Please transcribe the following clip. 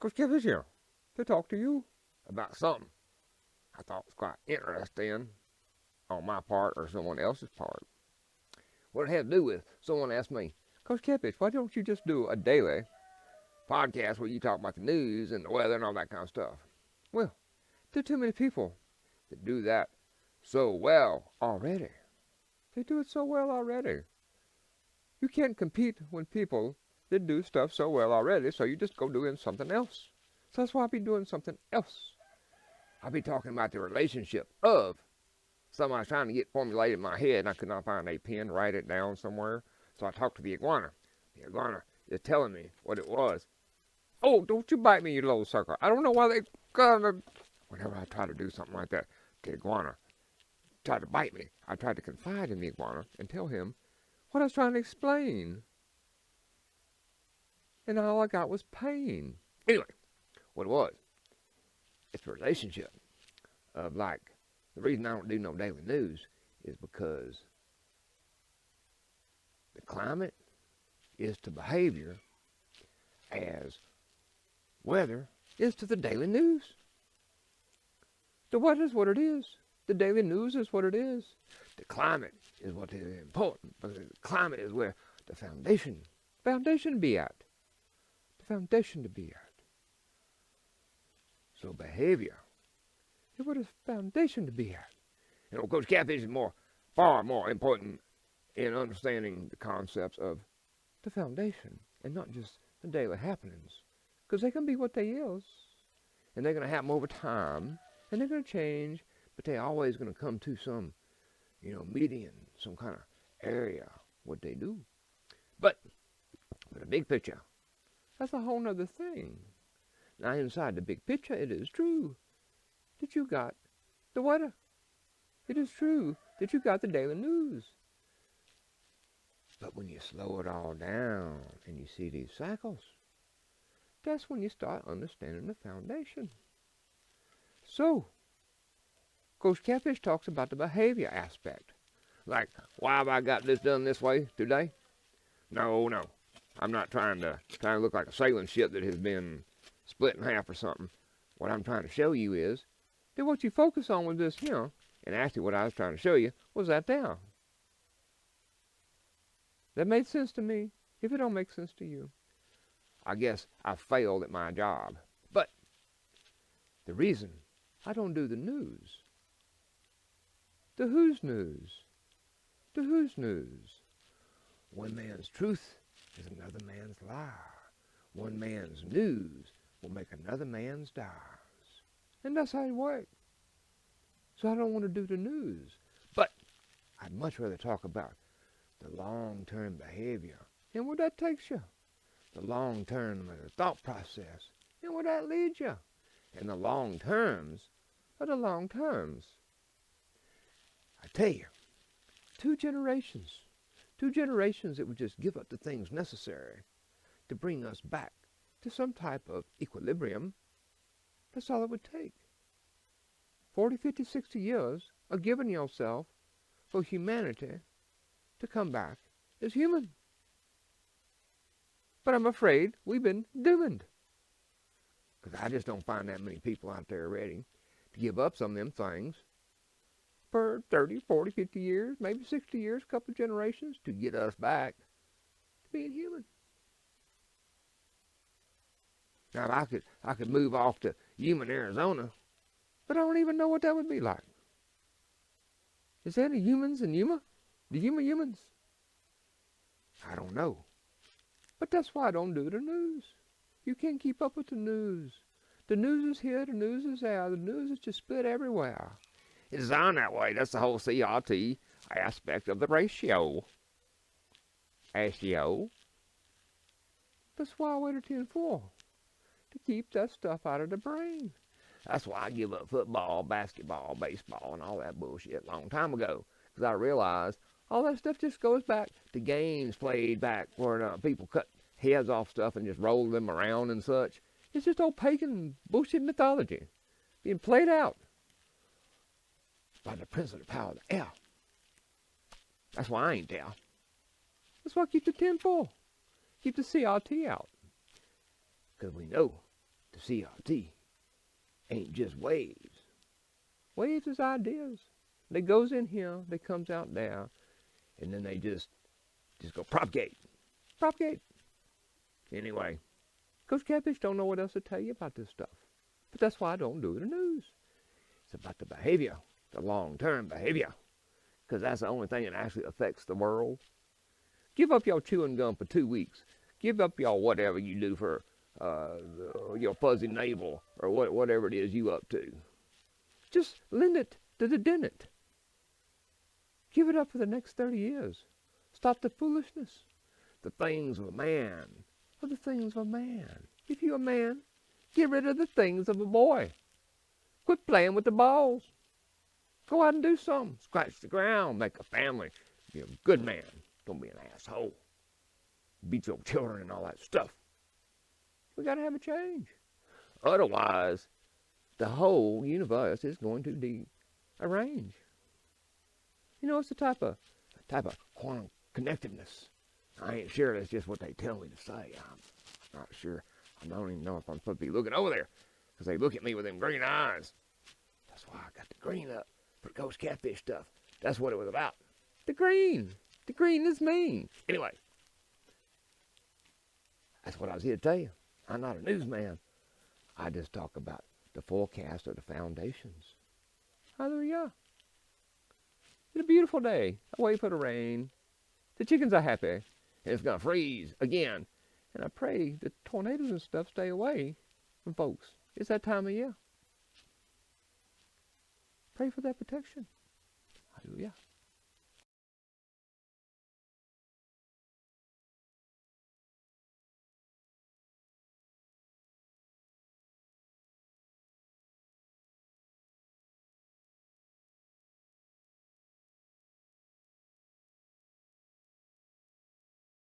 Kosher Catfish here to talk to you about something I thought was quite interesting on my part or someone else's part. What it had to do with, someone asked me, Kosher Catfish, why don't you just do a daily podcast where you talk about the news and the weather and all that kind of stuff? Well, there are too many people that do that so well already. They do it so well already. You can't compete with people that do stuff so well already, so you just go doing something else. So that's why I'll be doing something else. I'll be talking about the relationship of something I was trying to get formulated in my head, and I could not find a pen to write it down somewhere. So I talked to the iguana. The iguana is telling me what it was. Oh, don't you bite me, you little sucker. I don't know why they gonna... Whenever I try to do something like that, the iguana tried to bite me. I tried to confide in the iguana and tell him what I was trying to explain. And all I got was pain. Anyway, what it was, it's a relationship of like, the reason I don't do no daily news is because the climate is to behavior as weather is to the daily news. The weather is what it is. The daily news is what it is. The climate is what is important, because the climate is where the foundation be at. The foundation to be at. So behavior is what is foundation to be at. And of course, catfish is far more important in understanding the concepts of the foundation and not just the daily happenings, because they can be what they is, and they're going to happen over time, and they're going to change, but they're always going to come to some, median, some kind of area, what they do. But the big picture, that's a whole nother thing. Now, inside the big picture, it is true that you got the weather. It is true that you got the daily news. But when you slow it all down and you see these cycles, that's when you start understanding the foundation. So, Kosher Catfish talks about the behavior aspect. Like, why have I got this done this way today? No. I'm not trying to look like a sailing ship that has been split in half or something. What I'm trying to show you is that what you focus on with this, and actually what I was trying to show you was that there. That made sense to me. If it don't make sense to you, I guess I failed at my job. But the reason I don't do the news, the who's news, the who's news. One man's truth is another man's lie. One man's news will make another man's dies. And that's how it works. So I don't want to do the news. But I'd much rather talk about the long-term behavior and where that takes you. The long-term thought process and where that leads you. And the long terms are the long terms. I tell you, 2 generations that would just give up the things necessary to bring us back to some type of equilibrium, that's all it would take. 40, 50, 60 years of giving yourself for humanity to come back as human. But I'm afraid we've been doomed. Because I just don't find that many people out there ready to give up some of them things for 30, 40, 50 years, maybe 60 years, a couple of generations, to get us back to being human. Now, I could move off to Yuma, Arizona, but I don't even know what that would be like. Is there any humans in Yuma? The humans? I don't know. But that's why I don't do the news. You can't keep up with the news. The news is here, the news is there, the news is just split everywhere. It's designed that way. That's the whole CRT aspect of the ratio. That's why I waited till 4, to keep that stuff out of the brain. That's why I give up football, basketball, baseball, and all that bullshit a long time ago. Because I realized all that stuff just goes back to games played back where people cut heads off stuff and just roll them around and such. It's just old pagan bullshit mythology being played out by the prince of the power of the air. That's why I ain't there. That's why I keep the 10-4. Keep the CRT out. Because we know the The CRT ain't just waves. Waves is ideas. They goes in here, they comes out there, and then they just go propagate. Propagate. Anyway, Kosher Catfish don't know what else to tell you about this stuff. But that's why I don't do the news. It's about the behavior, the long-term behavior, because that's the only thing that actually affects the world. Give up your chewing gum for 2 weeks. Give up your whatever you do for your fuzzy navel or whatever it is you up to. Just lend it to the dentist. Give it up for the next 30 years. Stop the foolishness. The things of a man are the things of a man. If you're a man, get rid of the things of a boy. Quit playing with the balls. Go out and do something. Scratch the ground. Make a family. Be a good man. Don't be an asshole. Beat your children and all that stuff. We got to have a change. Otherwise, the whole universe is going to dearrange. You know, it's a type of quantum connectiveness. I ain't sure that's just what they tell me to say. I'm not sure. I don't even know if I'm supposed to be looking over there, because they look at me with them green eyes. That's why I got the green up for Kosher Catfish stuff. That's what it was about. The green. The green is mean. Anyway, that's what I was here to tell you. I'm not a newsman. I just talk about the forecast of the foundations. Hallelujah. It's a beautiful day. I wait for the rain. The chickens are happy. And it's going to freeze again. And I pray the tornadoes and stuff stay away from folks. It's that time of year. Pray for that protection. Hallelujah.